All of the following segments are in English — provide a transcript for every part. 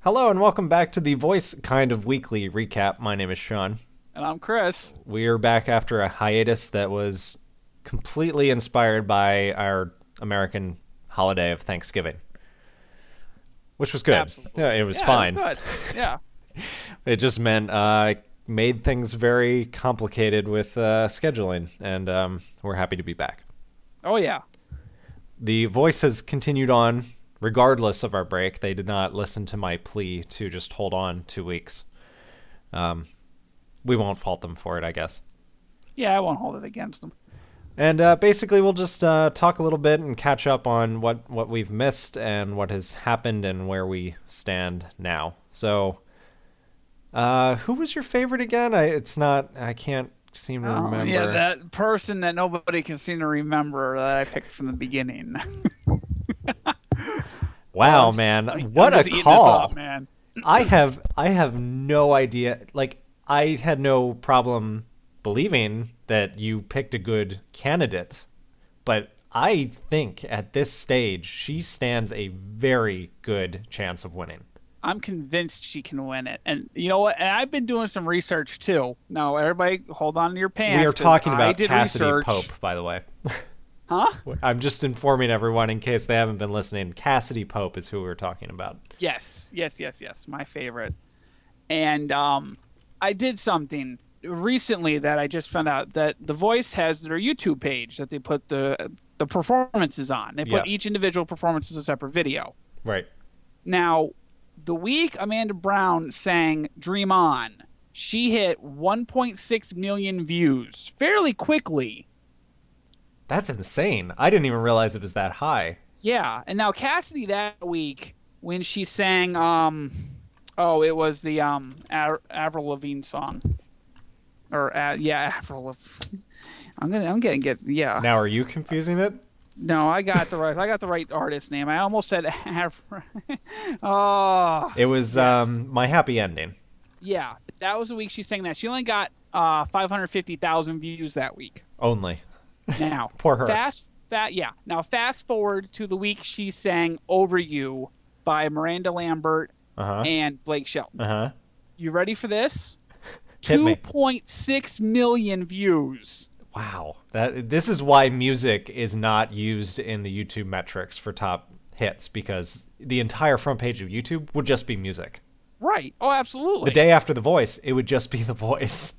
Hello and welcome back to the Voice Kind of Weekly recap. My name is Sean. And I'm Chris. We are back after a hiatus that was completely inspired by our American holiday of Thanksgiving, which was good. Absolutely. Yeah, it was fine. It was good. Yeah. It just meant made things very complicated with scheduling, and we're happy to be back. Oh, yeah. The Voice has continued on regardless of our break. They did not listen to my plea to just hold on 2 weeks. We won't fault them for it, I guess. Yeah, I won't hold it against them. And basically, we'll just talk a little bit and catch up on what we've missed and what has happened and where we stand now. So, who was your favorite again? I can't seem to remember. Yeah, that person that nobody can seem to remember that I picked from the beginning. Wow, man. What a call. Up, man. I have no idea. Like, I had no problem believing that you picked a good candidate, but I think at this stage she stands a very good chance of winning. I'm convinced she can win it. And you know what? And I've been doing some research too. Now, everybody hold on to your pants. We are talking about Cassidy research. Pope, by the way. Huh? I'm just informing everyone in case they haven't been listening. Cassidy Pope is who we're talking about. Yes. My favorite. And I did something recently that I just found out that The Voice has their YouTube page that they put the performances on. They put each individual performance as a separate video. Right. Now, the week Amanda Brown sang Dream On, she hit 1.6 million views fairly quickly. That's insane. I didn't even realize it was that high. Yeah, and now Cassidy that week when she sang it was the Avril Lavigne song. Or Avril Lavigne. I'm getting yeah. Now are you confusing it? No, I got the right artist name. I almost said oh. It was My Happy Ending. Yeah, that was the week she sang that. She only got 550,000 views that week. Only. Now, poor her. Now fast forward to the week she sang "Over You" by Miranda Lambert and Blake Shelton. You ready for this? 2.6 million views. Wow. This is why music is not used in the YouTube metrics for top hits, because the entire front page of YouTube would just be music. Right. Oh, absolutely. The day after The Voice, it would just be The Voice.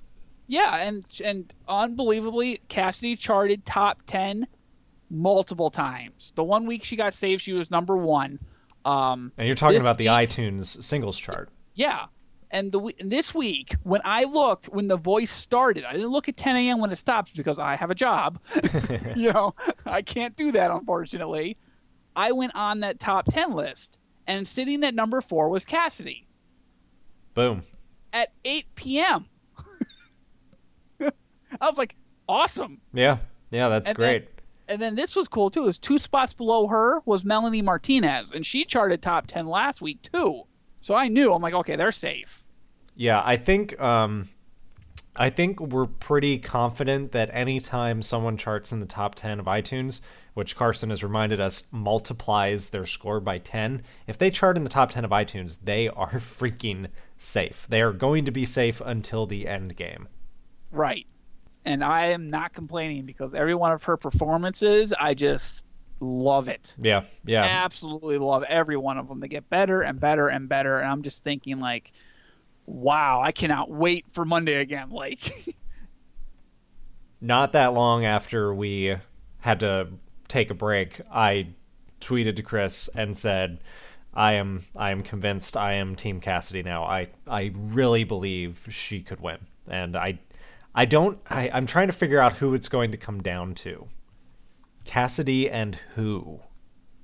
Yeah, and unbelievably, Cassidy charted top 10 multiple times. The one week she got saved, she was number 1. And you're talking about the iTunes singles chart. Yeah. And this week, when I looked, when The Voice started, I didn't look at 10 a.m. when it stops because I have a job. I can't do that, unfortunately. I went on that top 10 list, and sitting at number 4 was Cassidy. Boom. At 8 p.m. I was like, awesome. Yeah, that's great. And then this was cool, too. It was 2 spots below her was Melanie Martinez, and she charted top 10 last week, too. So I knew. I'm like, okay, they're safe. Yeah, I think we're pretty confident that anytime someone charts in the top 10 of iTunes, which Carson has reminded us multiplies their score by 10, if they chart in the top 10 of iTunes, they are freaking safe. They are going to be safe until the end game. Right. And I am not complaining because every one of her performances, I just love it. Yeah. Absolutely love every one of them. They get better and better and better. And I'm just thinking like, wow, I cannot wait for Monday again. Like, not that long after we had to take a break, I tweeted to Chris and said, I am convinced I am Team Cassidy now. I really believe she could win. And I'm trying to figure out who it's going to come down to. Cassidy and who?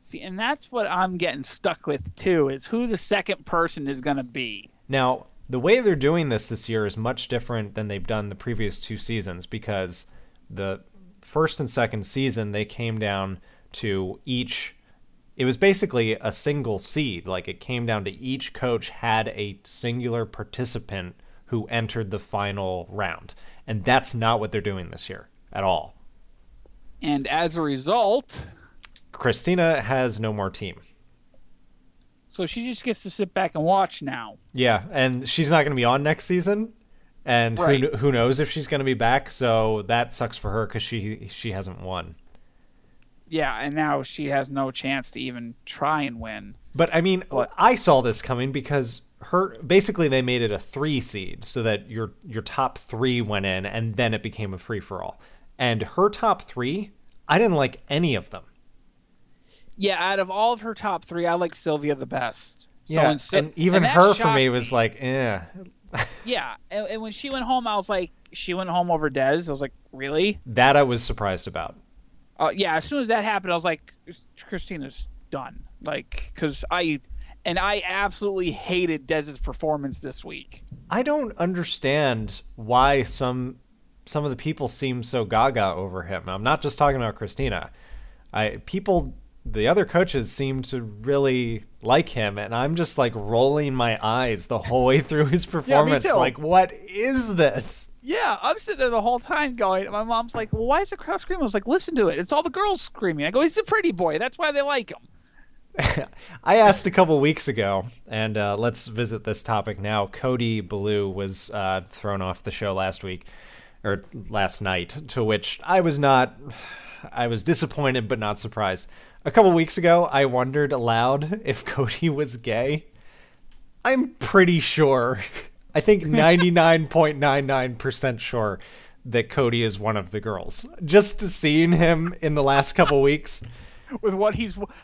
See, and that's what I'm getting stuck with too, is who the second person is going to be. Now, the way they're doing this year is much different than they've done the previous 2 seasons, because the first and second season, they came down to each. It was basically a single seed. Like, it came down to each coach had a singular participant who entered the final round. And that's not what they're doing this year at all. And as a result, Christina has no more team. So she just gets to sit back and watch now. Yeah, and she's not going to be on next season, and Right. who knows if she's going to be back. So that sucks for her because she hasn't won. Yeah, and now she has no chance to even try and win. But I mean, I saw this coming because basically they made it a 3 seed so that your top 3 went in, and then it became a free for all. And her top 3, I didn't like any of them. Yeah, out of all of her top 3, I like Sylvia the best. So Yeah, and even her for me was like, eh. Yeah, and when she went home, I was like, she went home over Dez. I was like, really? That I was surprised about. Yeah, as soon as that happened, I was like, Christina's done. Like, because I absolutely hated Dez's performance this week. I don't understand why some of the people seem so gaga over him. I'm not just talking about Christina. The other coaches seem to really like him, and I'm just like rolling my eyes the whole way through his performance. Yeah, me too. Like, what is this? Yeah, I'm sitting there the whole time going, my mom's like, well, why is the crowd screaming? I was like, listen to it. It's all the girls screaming. I go, he's a pretty boy. That's why they like him. I asked a couple weeks ago, and let's visit this topic now. Cody Ballou was thrown off the show last night, to which I was disappointed but not surprised. A couple weeks ago, I wondered aloud if Cody was gay. I'm pretty sure. I think 99.99% sure that Cody is one of the girls. Just seeing him in the last couple weeks. With what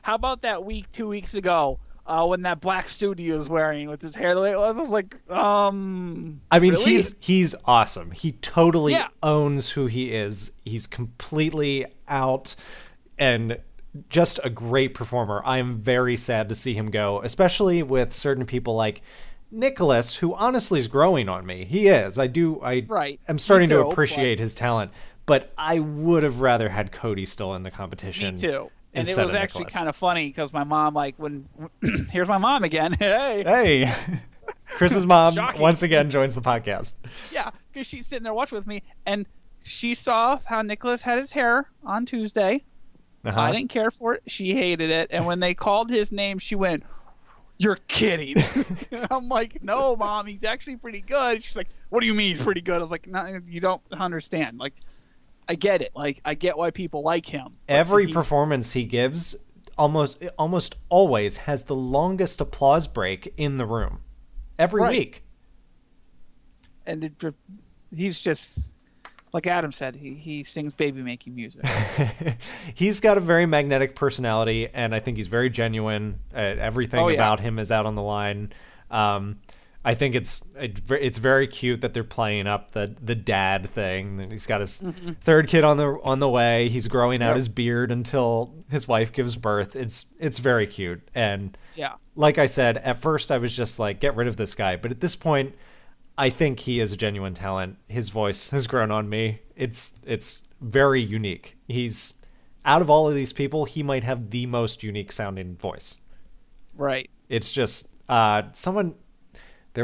how about that 2 weeks ago, when that black suit he was wearing with his hair the way it was? I was like, I mean, really? he's awesome. He totally owns who he is. He's completely out and just a great performer. I am very sad to see him go, especially with certain people like Nicholas, who honestly is growing on me. He is. I am starting to appreciate his talent, but I would have rather had Cody still in the competition. Me too. And it was actually kind of funny because my mom, like, when here's my mom again. Hey. Chris's mom once again joins the podcast. Yeah, because she's sitting there watching with me, and she saw how Nicholas had his hair on Tuesday. I didn't care for it. She hated it. And when they called his name, she went, "You're kidding." I'm like, "No, Mom, he's actually pretty good." She's like, "What do you mean he's pretty good?" I was like, "No, you don't understand. Like, I get it. Like, I get why people like him." Every performance he gives almost always has the longest applause break in the room. Every week. And he's just... Like Adam said, he sings baby-making music. He's got a very magnetic personality, and I think he's very genuine. Everything about him is out on the line. I think it's very cute that they're playing up the dad thing. He's got his third kid on the way. He's growing out his beard until his wife gives birth. It's very cute. And like I said, at first I was just like, get rid of this guy. But at this point, I think he is a genuine talent. His voice has grown on me. It's very unique. He's, out of all of these people, he might have the most unique sounding voice. Right. It's just there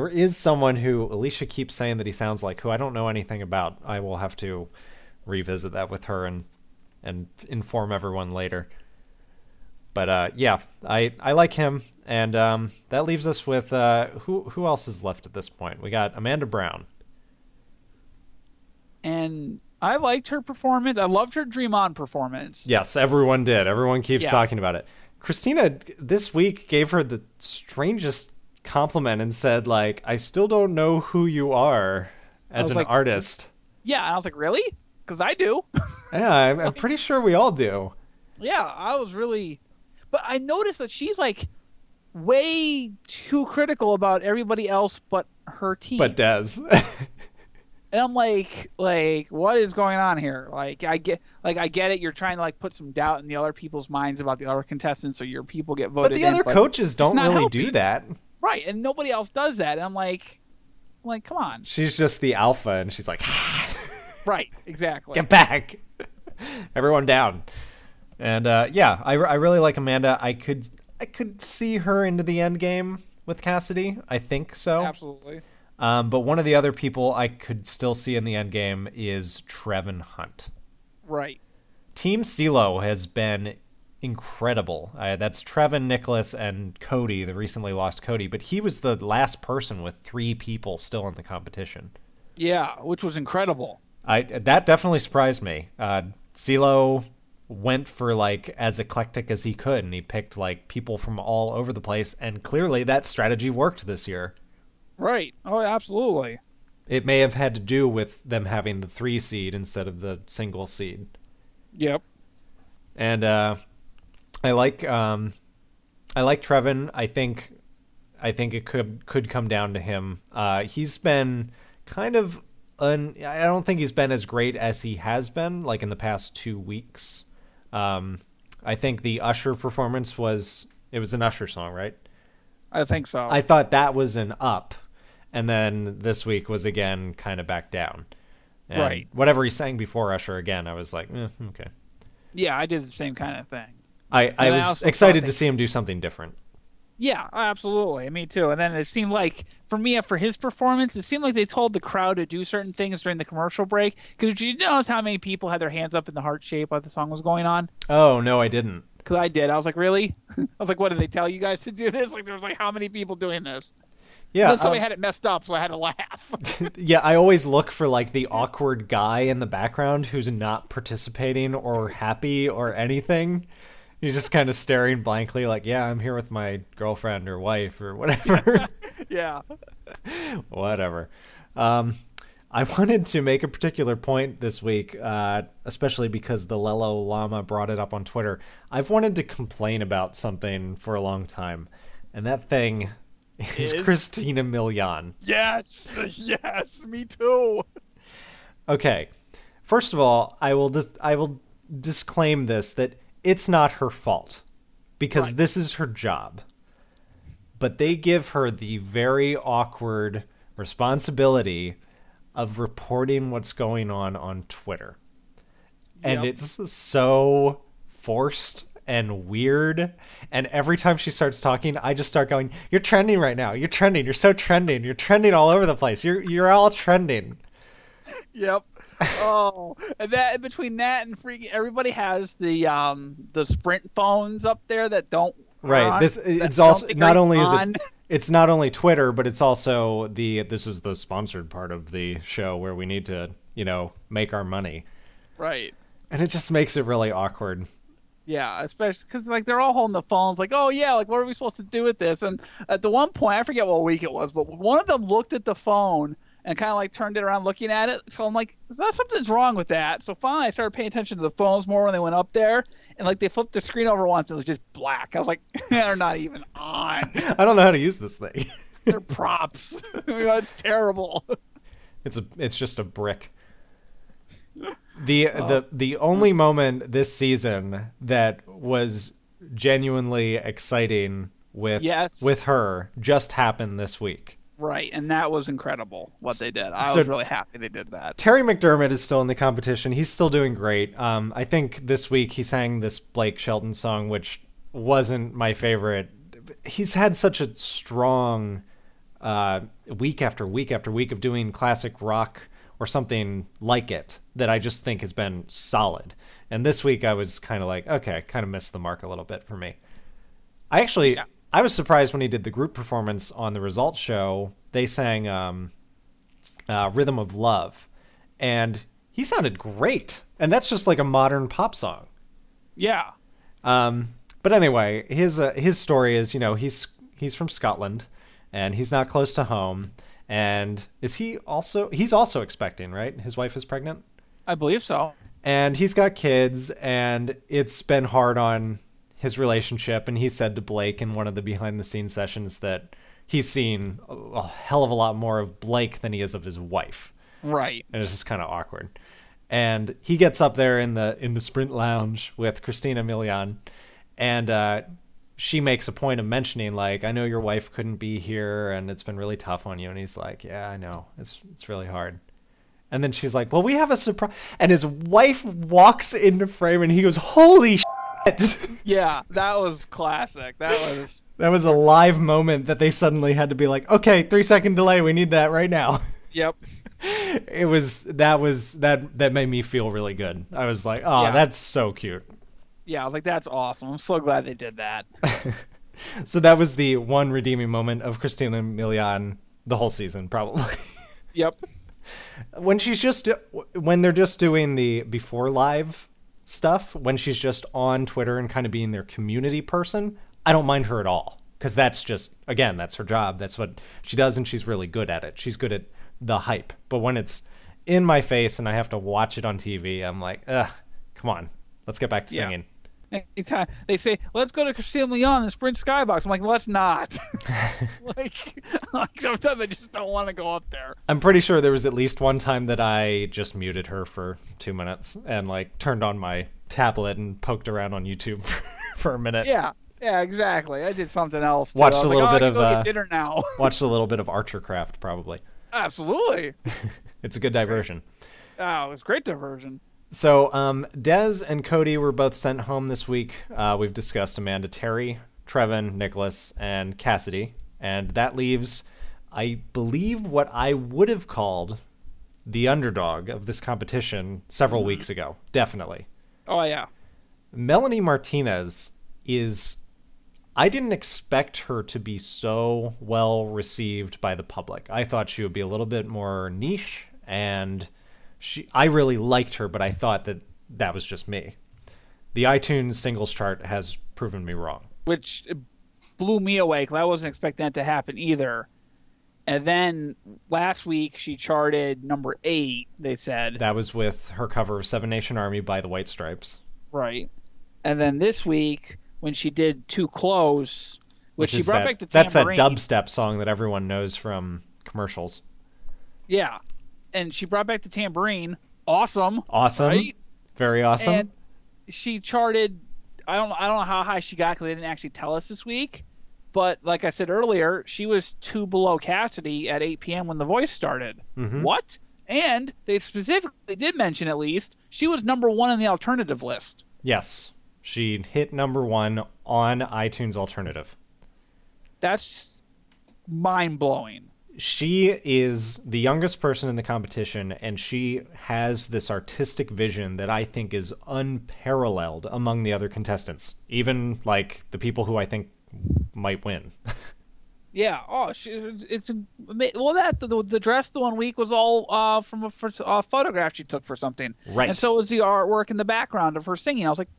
is someone who Alicia keeps saying that he sounds like, who I don't know anything about. I will have to revisit that with her and inform everyone later. But I like him, and that leaves us with who else is left at this point? We got Amanda Brown. And I liked her performance. I loved her Dream On performance. Yes, everyone did. Everyone keeps talking about it. Christina this week gave her the strangest compliment and said, like, I still don't know who you are as an artist. Yeah, and I was like, really? Because I do. Yeah, I'm pretty sure we all do. Yeah, I was really... But I noticed that she's, like, way too critical about everybody else but her team. But Dez. And I'm like, what is going on here? Like, I get it. You're trying to, like, put some doubt in the other people's minds about the other contestants, so your people get voted in. But the other coaches don't really do that. Right, and nobody else does that. And I'm like, come on. She's just the alpha, and she's like, right, exactly. Get back. Everyone down. And I really like Amanda. I could see her into the end game with Cassidy. I think so. Absolutely. But one of the other people I could still see in the end game is Trevin Hunt. Right. Team CeeLo has been incredible. That's Trevin, Nicholas, and Cody, the recently lost Cody. But he was the last person with 3 people still in the competition. Yeah, which was incredible. That definitely surprised me. CeeLo went for like as eclectic as he could, and he picked like people from all over the place, and clearly that strategy worked this year. Right. Oh, absolutely. It may have had to do with them having the 3 seed instead of the single seed. Yep. And I like Trevin. I think it could come down to him. He's been kind of I don't think he's been as great as he has been like in the past 2 weeks. I think the Usher performance it was an Usher song, right? I think so. I thought that was an up, and then this week was again kind of back down. And right. Whatever he sang before Usher again, I was like, okay. Yeah, I did the same kind of thing. I was excited to see him do something different. Yeah, absolutely. Me too. And then it seemed like, for me, for his performance, it seemed like they told the crowd to do certain things during the commercial break. Because did you notice how many people had their hands up in the heart shape while the song was going on? Oh, no, I didn't. Because I did. I was like, really? I was like, what, did they tell you guys to do this? Like, there was like, how many people doing this? Yeah. Then somebody had it messed up, so I had to laugh. Yeah, I always look for like the awkward guy in the background who's not participating or happy or anything. He's just kind of staring blankly like, yeah, I'm here with my girlfriend or wife or whatever. Yeah. Whatever. I wanted to make a particular point this week, especially because the Lelo Llama brought it up on Twitter. I've wanted to complain about something for a long time, and that thing is Christina Milian. Yes! Yes, me too! Okay. First of all, I will disclaim this, that it's not her fault, because this is her job. But they give her the very awkward responsibility of reporting what's going on Twitter. And it's so forced and weird. And every time she starts talking, I just start going, you're trending right now. You're trending. You're so trending. You're trending all over the place. You're all trending. Yep. Oh, and that between that and freaking everybody has the Sprint phones up there that don't. Right. It's also not only is it's not only Twitter, but it's also this is the sponsored part of the show where we need to, make our money. Right. And it just makes it really awkward. Yeah, especially because like they're all holding the phones, like, oh yeah, like what are we supposed to do with this? And at the one point, I forget what week it was, but one of them looked at the phone and kind of like turned it around looking at it. So I'm like, something's wrong with that. So finally I started paying attention to the phones more when they went up there. And like they flipped the screen over once and it was just black. I was like, they're not even on. I don't know how to use this thing. They're props. It's terrible. It's just a brick. The only moment this season that was genuinely exciting with her just happened this week. Right, and that was incredible what they did. I was really happy they did that. Terry McDermott is still in the competition. He's still doing great. I think this week he sang this Blake Shelton song, which wasn't my favorite. He's had such a strong week after week after week of doing classic rock or something like it that I just think has been solid. And this week I was kind of like, okay, kind of missed the mark a little bit for me. I was surprised when he did the group performance on the results show. They sang Rhythm of Love, and he sounded great. And that's just like a modern pop song. Yeah. But anyway, his story is, he's from Scotland, and he's not close to home. And he's also expecting, right? His wife is pregnant? I believe so. And he's got kids, and it's been hard on his relationship. And he said to Blake in one of the behind the scenes sessions that he's seen a hell of a lot more of Blake than he is of his wife. Right. And it's just kind of awkward. And he gets up there in the Sprint Lounge with Christina Milian, and she makes a point of mentioning, like, I know your wife couldn't be here and it's been really tough on you. And he's like, yeah, I know. It's really hard. And then she's like, well, we have a surprise. And his wife walks into frame and he goes, holy shit. Yeah, that was classic. That was a live moment that they suddenly had to be like, okay, 3-second delay. We need that right now. Yep. That made me feel really good. I was like, oh, yeah. That's so cute. Yeah, I was like, that's awesome. I'm so glad they did that. So that was the one redeeming moment of Christina Milian the whole season, probably. Yep. When they're just doing the before live stuff, when she's just on Twitter and kind of being their community person, I don't mind her at all. Because that's just, again, that's her job. That's what she does, and she's really good at it. She's good at the hype. But when it's in my face and I have to watch it on TV, I'm like, ugh, come on. Let's get back to singing. Anytime they say, let's go to Christina Milian and Sprint Skybox, I'm like, let's not. like sometimes I just don't want to go up there. I'm pretty sure there was at least one time that I just muted her for 2 minutes and like turned on my tablet and poked around on YouTube for a minute. Yeah, exactly. I did something else. Too. Watched a little bit of go get dinner now. Watched a little bit of Archercraft, probably. Absolutely. It's a good diversion. Oh, it was great diversion. So, Dez and Cody were both sent home this week. We've discussed Amanda Terry, Trevin, Nicholas, and Cassidy. And that leaves, I believe, what I would have called the underdog of this competition several weeks ago. Definitely. Oh, yeah. Melanie Martinez is... I didn't expect her to be so well received by the public. I thought she would be a little bit more niche, and... I really liked her, but I thought that was just me. The iTunes singles chart has proven me wrong. Which blew me away because I wasn't expecting that to happen either. And then last week she charted number 8, they said. That was with her cover of Seven Nation Army by the White Stripes. Right. And then this week when she did Too Close, which she brought back the That's tambourine. that dubstep song that everyone knows from commercials. Yeah. And she brought back the tambourine. Awesome. Awesome. Right? Very awesome. And she charted, I don't know how high she got because they didn't actually tell us this week. But like I said earlier, she was 2 below Cassidy at 8 p.m. when The Voice started. Mm-hmm. What? And they specifically did mention, at least, she was number 1 on the alternative list. Yes. She hit number 1 on iTunes Alternative. That's mind-blowing. She is the youngest person in the competition, and she has this artistic vision that I think is unparalleled among the other contestants, even like the people who I think might win. Yeah. Oh, well, the dress the one week was all from a photograph she took for something, right? And so was the artwork in the background of her singing. I was like,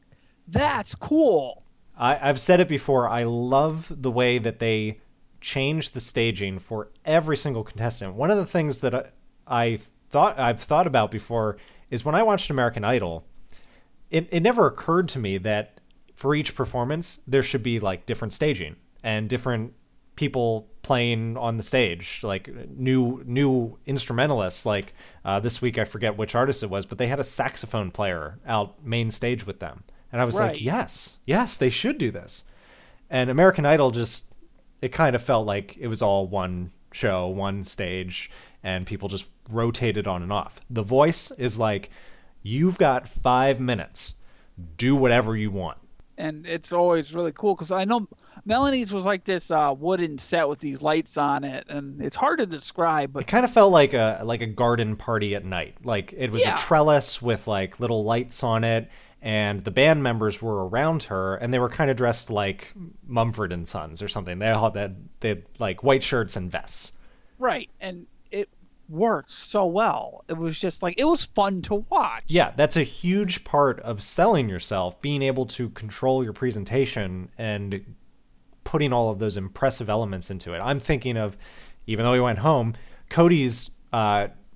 that's cool. I've said it before. I love the way that they change the staging for every single contestant. One of the things that I've thought about before is when I watched American Idol, it never occurred to me that for each performance there should be like different staging and different people playing on the stage, like new instrumentalists. Like this week I forget which artist it was, but they had a saxophone player out main stage with them, and I was like, yes, they should do this. And American Idol it kind of felt like it was all one show, one stage, and people just rotated on and off. The Voice is like, you've got 5 minutes. Do whatever you want. And it's always really cool because I know Melanie's was like this wooden set with these lights on it, and it's hard to describe. But it kind of felt like a garden party at night. Like it was a trellis with like little lights on it, and the band members were around her, and they were kind of dressed like Mumford and Sons or something. They had like white shirts and vests. Right, and it worked so well. It was just like, it was fun to watch. Yeah, that's a huge part of selling yourself, being able to control your presentation and putting all of those impressive elements into it. I'm thinking of, even though he went home, Cody's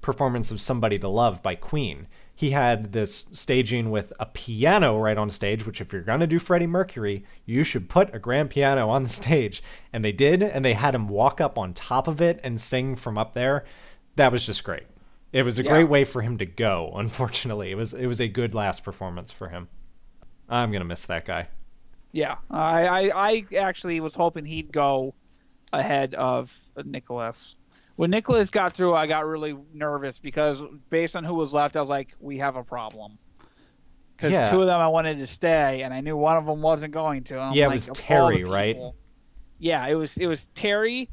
performance of Somebody to Love by Queen. He had this staging with a piano right on stage, which if you're going to do Freddie Mercury, you should put a grand piano on the stage. And they did, and they had him walk up on top of it and sing from up there. That was just great. It was a great way for him to go, unfortunately. It was a good last performance for him. I'm going to miss that guy. Yeah, I actually was hoping he'd go ahead of Nicholas. When Nicholas got through, I got really nervous because based on who was left, I was like, we have a problem. Because 2 of them I wanted to stay, and I knew one of them wasn't going to. And it was Terry, right? Yeah, it was Terry,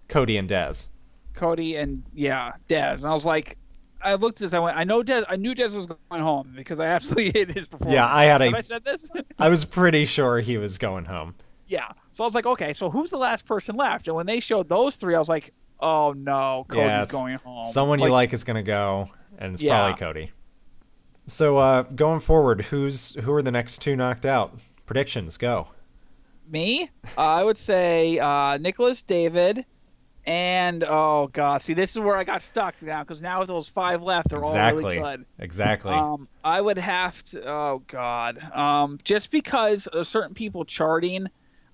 Cody, and Dez. Dez. And I was like, I looked at this. I went. I know Des. I knew Des was going home because I absolutely hated his performance. Yeah, Have I said this? I was pretty sure he was going home. Yeah. So I was like, okay, so who's the last person left? And when they showed those three, I was like, oh no, Cody's going home. Someone you like is gonna go, and it's Yeah. probably Cody. So going forward, who are the next two knocked out? Predictions, go. Me? I would say Nicholas David. And oh god, see, this is where I got stuck now because now with those 5 left, they're all really good. Exactly. I would have to. Oh god. Just because of certain people charting,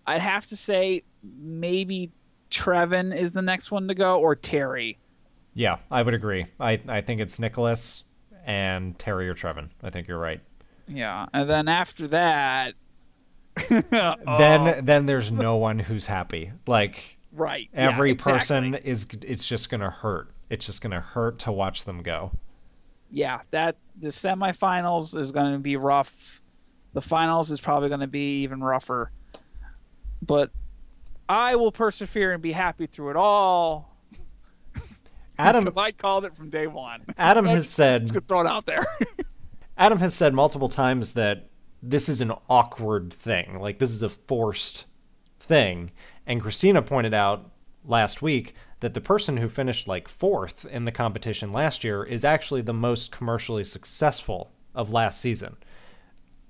I'd have to say maybe Trevin is the next one to go or Terry. Yeah, I would agree. I think it's Nicholas and Terry or Trevin. I think you're right. Yeah, and then after that, then there's no one who's happy. Like right, every yeah, person exactly. it's just gonna hurt. It's just gonna hurt to watch them go. Yeah, that the semifinals is going to be rough. The finals is probably going to be even rougher. But I will persevere and be happy through it all. Adam, because I called it from day one. Adam has said, throw it out there. Adam has said multiple times that this is an awkward thing. Like this is a forced thing. And Christina pointed out last week that the person who finished like 4th in the competition last year is actually the most commercially successful of last season.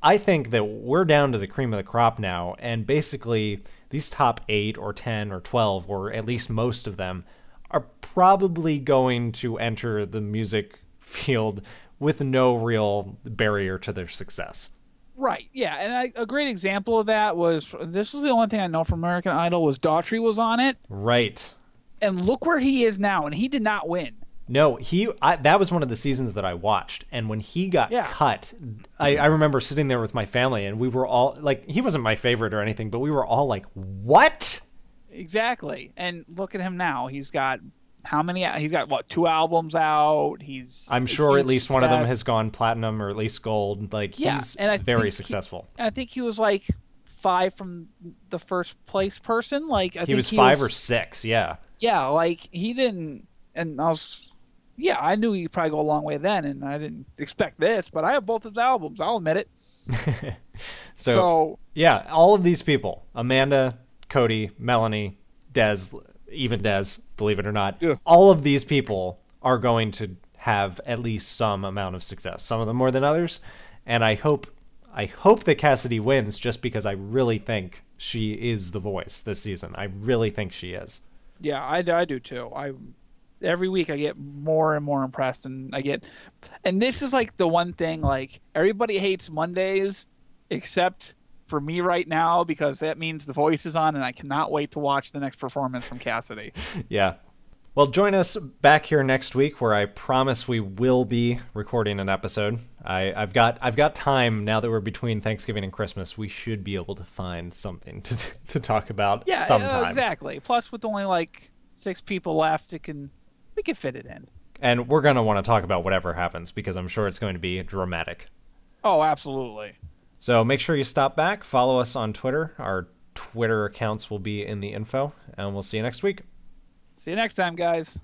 I think that we're down to the cream of the crop now, and basically these top 8 or 10 or 12, or at least most of them, are probably going to enter the music field with no real barrier to their success. Right, yeah, and a great example of that was, this was the only thing I know from American Idol, was Daughtry was on it. Right. And look where he is now, and he did not win. No, that was one of the seasons that I watched, and when he got cut, I remember sitting there with my family, and we were all like, he wasn't my favorite or anything, but we were all like, what? Exactly. And look at him now. He's got how many? He's got what, 2 albums out? I'm sure at least one of them has gone platinum or at least gold. Like he's very successful. I think he was like 5 from the first place person. Like he was 5 or 6. Yeah. Yeah, like he didn't, and I knew he'd probably go a long way then, and I didn't expect this, but I have both his albums. I'll admit it. so yeah, all of these people, Amanda, Cody, Melanie, even Des, believe it or not, all of these people are going to have at least some amount of success. Some of them more than others, and I hope that Cassidy wins just because I really think she is the voice this season. I really think she is. Yeah, I do too. Every week I get more and more impressed, and this is like the one thing, like everybody hates Mondays except for me right now, because that means The Voice is on, and I cannot wait to watch the next performance from Cassidy. Yeah. Well, join us back here next week, where I promise we will be recording an episode. I've got time now that we're between Thanksgiving and Christmas. We should be able to find something to talk about sometime. Yeah, exactly. Plus, with only like 6 people left, we can fit it in. And we're gonna want to talk about whatever happens, because I'm sure it's going to be dramatic. Oh, absolutely. So make sure you stop back, follow us on Twitter. Our Twitter accounts will be in the info, and we'll see you next week. See you next time, guys.